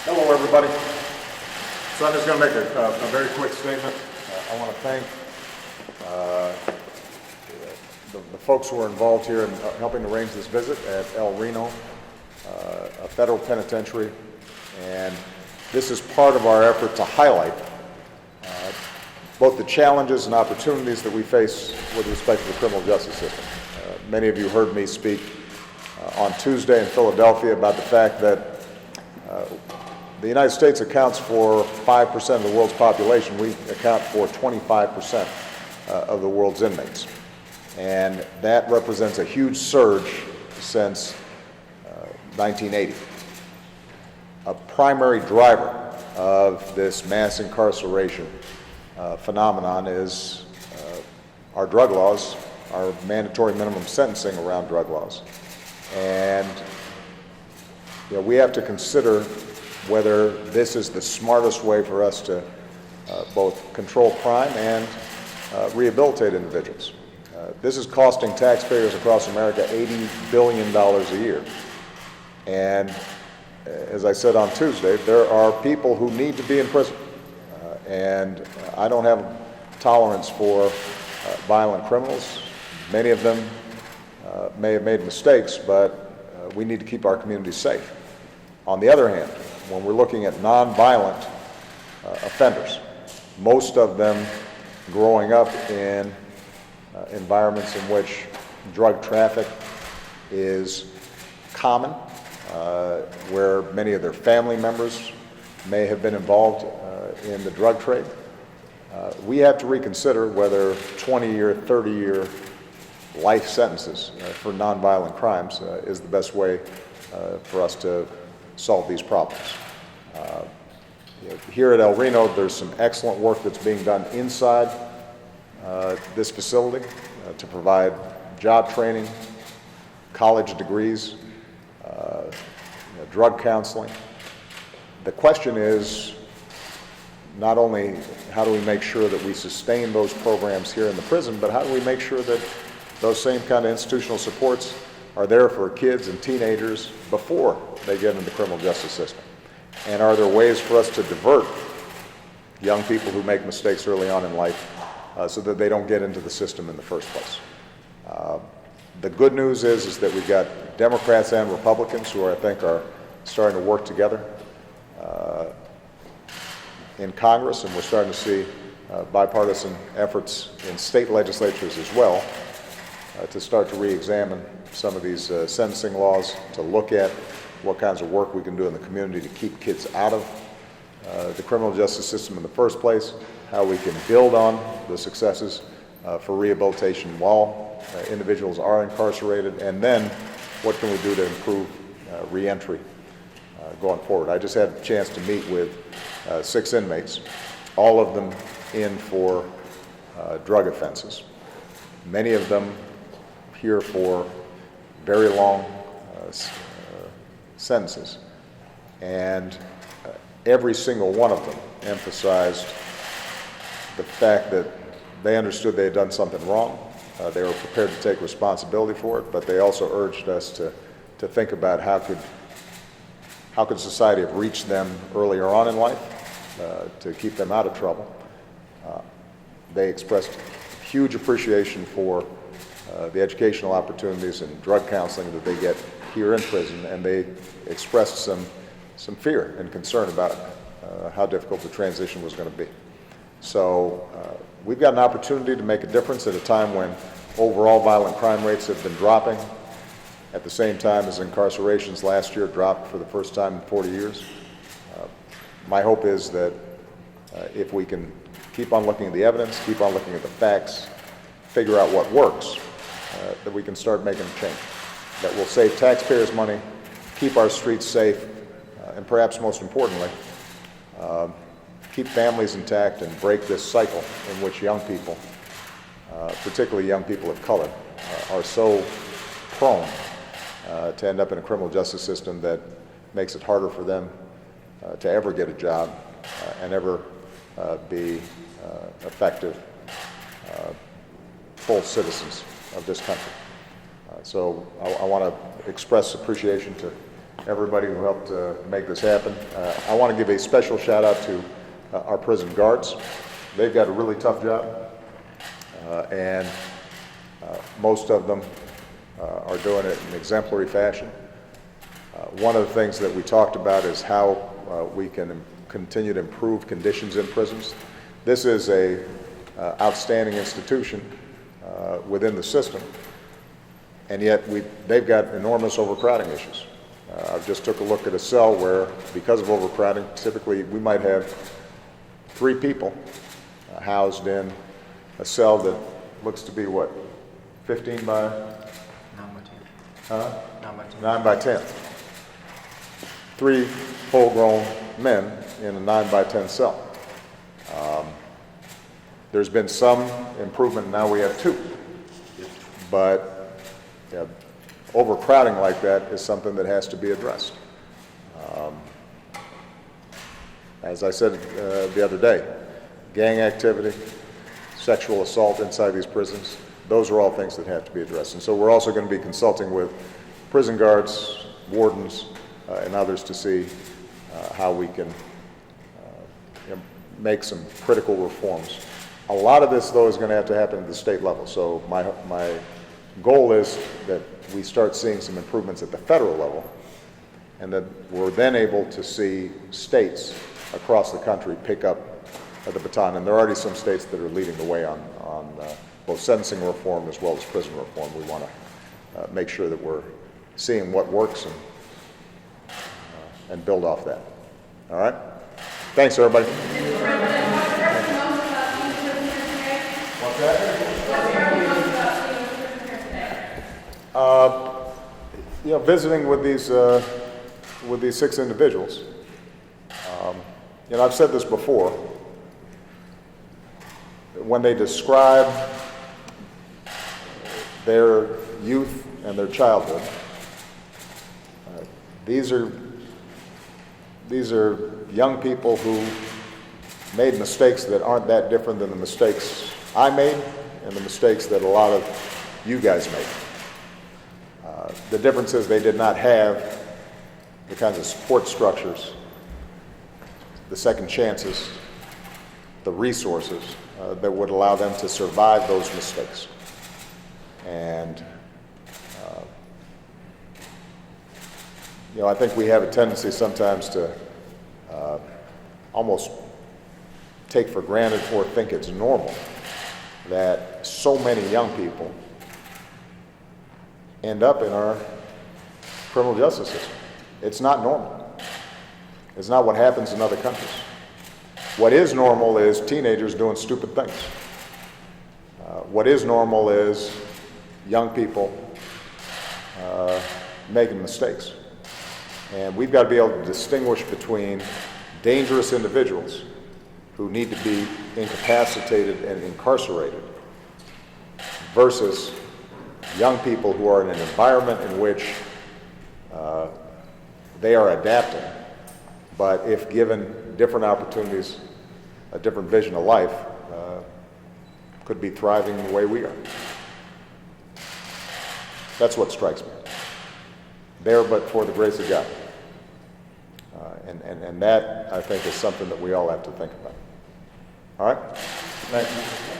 Hello, everybody. So I'm just going to make a very quick statement. I want to thank the folks who are involved here in helping arrange this visit at Reno, a federal penitentiary, and this is part of our effort to highlight both the challenges and opportunities that we face with respect to the criminal justice system. Many of you heard me speak on Tuesday in Philadelphia about the fact that the United States accounts for 5% of the world's population. We account for 25% of the world's inmates. And that represents a huge surge since 1980. A primary driver of this mass incarceration phenomenon is our drug laws, our mandatory minimum sentencing around drug laws. And we have to consider whether this is the smartest way for us to both control crime and rehabilitate individuals. This is costing taxpayers across America $80 billion a year. And as I said on Tuesday, there are people who need to be in prison. And I don't have tolerance for violent criminals. Many of them may have made mistakes, but we need to keep our communities safe. On the other hand, when we're looking at nonviolent offenders, most of them growing up in environments in which drug traffic is common, where many of their family members may have been involved in the drug trade, we have to reconsider whether 20-year, 30-year life sentences for nonviolent crimes is the best way for us to solve these problems. Here at El Reno, there's some excellent work that's being done inside this facility to provide job training, college degrees, drug counseling. The question is not only how do we make sure that we sustain those programs here in the prison, but how do we make sure that those same kind of institutional supports are there for kids and teenagers before they get into the criminal justice system? And are there ways for us to divert young people who make mistakes early on in life so that they don't get into the system in the first place? The good news is that we've got Democrats and Republicans who I think are starting to work together in Congress, and we're starting to see bipartisan efforts in state legislatures as well to start to re-examine some of these sentencing laws, to look at what kinds of work we can do in the community to keep kids out of the criminal justice system in the first place, how we can build on the successes for rehabilitation while individuals are incarcerated, and then what can we do to improve reentry going forward. I just had a chance to meet with 6 inmates, all of them in for drug offenses. Many of them here for very long sentences. And every single one of them emphasized the fact that they understood they had done something wrong. They were prepared to take responsibility for it, but they also urged us to think about how could society have reached them earlier on in life to keep them out of trouble. They expressed huge appreciation for the educational opportunities and drug counseling that they get here in prison, and they expressed some fear and concern about how difficult the transition was going to be. So we've got an opportunity to make a difference at a time when overall violent crime rates have been dropping, at the same time as incarcerations last year dropped for the first time in 40 years. My hope is that if we can keep on looking at the evidence, keep on looking at the facts, figure out what works, that we can start making a change, that will save taxpayers money, keep our streets safe, and perhaps most importantly, keep families intact and break this cycle in which young people, particularly young people of color, are so prone to end up in a criminal justice system that makes it harder for them to ever get a job and ever be effective, full citizens of this country. So I want to express appreciation to everybody who helped make this happen. I want to give a special shout out to our prison guards. They've got a really tough job, and most of them are doing it in exemplary fashion. One of the things that we talked about is how we can continue to improve conditions in prisons. This is a outstanding institution within the system, and yet they've got enormous overcrowding issues. I just took a look at a cell where, because of overcrowding, typically we might have 3 people housed in a cell that looks to be what, 15 by? 9 by 10. 3 full-grown men in a 9 by 10 cell. There's been some improvement, now we have 2. But yeah, overcrowding like that is something that has to be addressed. As I said the other day, gang activity, sexual assault inside these prisons, those are all things that have to be addressed. And so we're also going to be consulting with prison guards, wardens, and others to see how we can make some critical reforms. A lot of this, though, is going to have to happen at the state level. So my goal is that we start seeing some improvements at the federal level, and that we're then able to see states across the country pick up the baton. And there are already some states that are leading the way on both sentencing reform as well as prison reform. We want to make sure that we're seeing what works and build off that. All right? Thanks, everybody. What's that? Visiting with these 6 individuals. I've said this before. When they describe their youth and their childhood, these are young people who made mistakes that aren't that different than the mistakes I made and the mistakes that a lot of you guys made. The difference is they did not have the kinds of support structures, the second chances, the resources that would allow them to survive those mistakes. And I think we have a tendency sometimes to almost take for granted or think it's normal that so many young people end up in our criminal justice system. It's not normal. It's not what happens in other countries. What is normal is teenagers doing stupid things. What is normal is young people making mistakes. And we've got to be able to distinguish between dangerous individuals who need to be incapacitated and incarcerated versus young people who are in an environment in which they are adapting, but if given different opportunities, a different vision of life, could be thriving the way we are. That's what strikes me. There but for the grace of God. And that, I think, is something that we all have to think about. All right? Thank you.